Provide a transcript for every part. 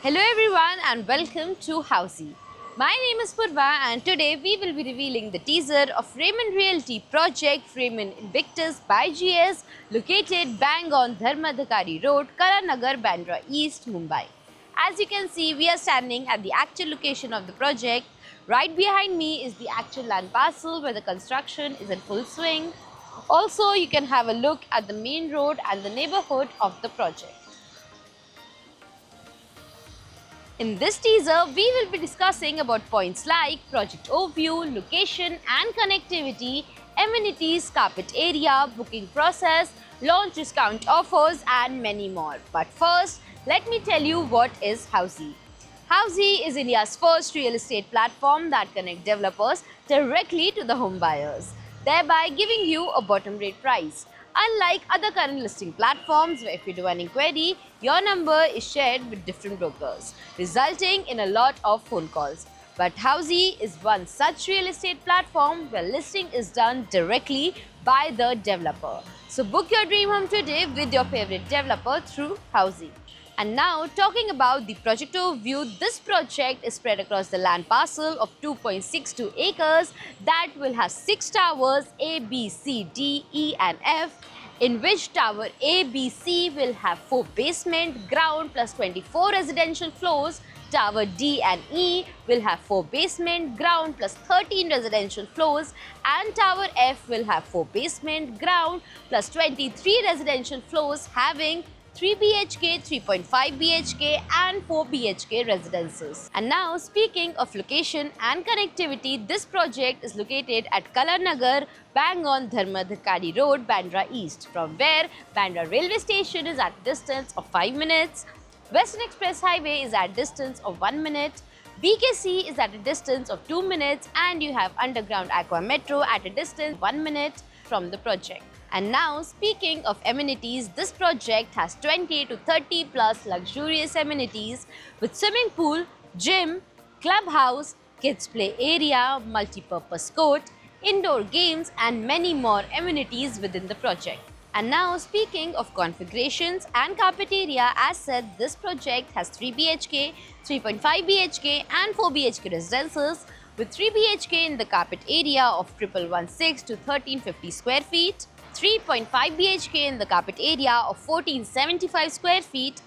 Hello everyone and welcome to Housey. My name is Purva and today we will be revealing the teaser of Raymond Realty project Raymond Invictus by GS located bang on Dharmadhikari Road, Kalanagar, Bandra East, Mumbai. As you can see, we are standing at the actual location of the project. Right behind me is the actual land parcel where the construction is in full swing. Also, you can have a look at the main road and the neighborhood of the project. In this teaser, we will be discussing about points like project overview, location and connectivity, amenities, carpet area, booking process, launch discount offers and many more. But first, let me tell you what is Housey. Housey is India's first real estate platform that connects developers directly to the home buyers, thereby giving you a bottom rate price. Unlike other current listing platforms where if you do an inquiry, your number is shared with different brokers, resulting in a lot of phone calls. But Housey is one such real estate platform where listing is done directly by the developer. So book your dream home today with your favorite developer through Housey. And now, talking about the project overview, this project is spread across the land parcel of 2.62 acres that will have 6 towers A, B, C, D, E and F, in which tower A, B, C will have 4 basement, ground plus 24 residential floors. Tower D and E will have 4 basement, ground plus 13 residential floors, and Tower F will have 4 basement, ground plus 23 residential floors having 3 BHK, 3.5 BHK and 4 BHK residences. And now, speaking of location and connectivity, this project is located at Kalanagar, bang on Dharmadhikari Road, Bandra East, from where Bandra railway station is at a distance of 5 minutes, Western Express Highway is at a distance of 1 minute, BKC is at a distance of 2 minutes, and you have underground Aqua Metro at a distance of 1 minute from the project. And now, speaking of amenities, this project has 20 to 30 plus luxurious amenities with swimming pool, gym, clubhouse, kids play area, multi-purpose court, indoor games and many more amenities within the project. And now, speaking of configurations and carpet area, as said, this project has 3 BHK, 3.5 BHK and 4 BHK residences with 3 BHK in the carpet area of 1116 to 1350 square feet, 3.5 BHK in the carpet area of 1475 square feet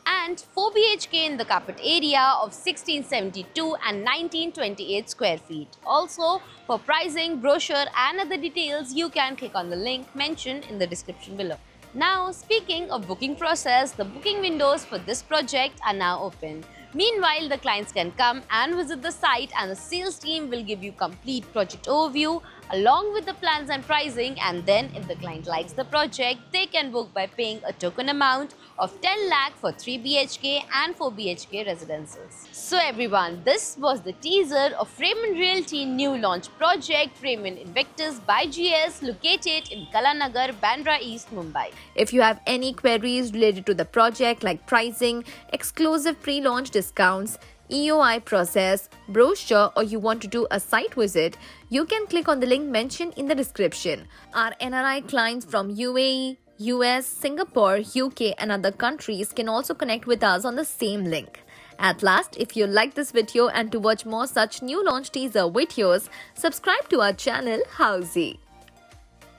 and 4 BHK in the carpet area of 1672 and 1928 square feet. Also, for pricing, brochure and other details, you can click on the link mentioned in the description below. Now, speaking of booking process, the booking windows for this project are now open. Meanwhile, the clients can come and visit the site and the sales team will give you complete project overview along with the plans and pricing, and then if the client likes the project, they can book by paying a token amount of 10 lakh for 3 BHK and 4 BHK residences. So everyone, this was the teaser of Raymond Realty new launch project Raymond Invictus by GS located in Kalanagar, Bandra East, Mumbai. If you have any queries related to the project like pricing, exclusive pre-launch discounts, EOI process, brochure, or you want to do a site visit, you can click on the link mentioned in the description. Our NRI clients from UAE, US, Singapore, UK and other countries can also connect with us on the same link. At last, if you like this video and to watch more such new launch teaser videos, subscribe to our channel Housey.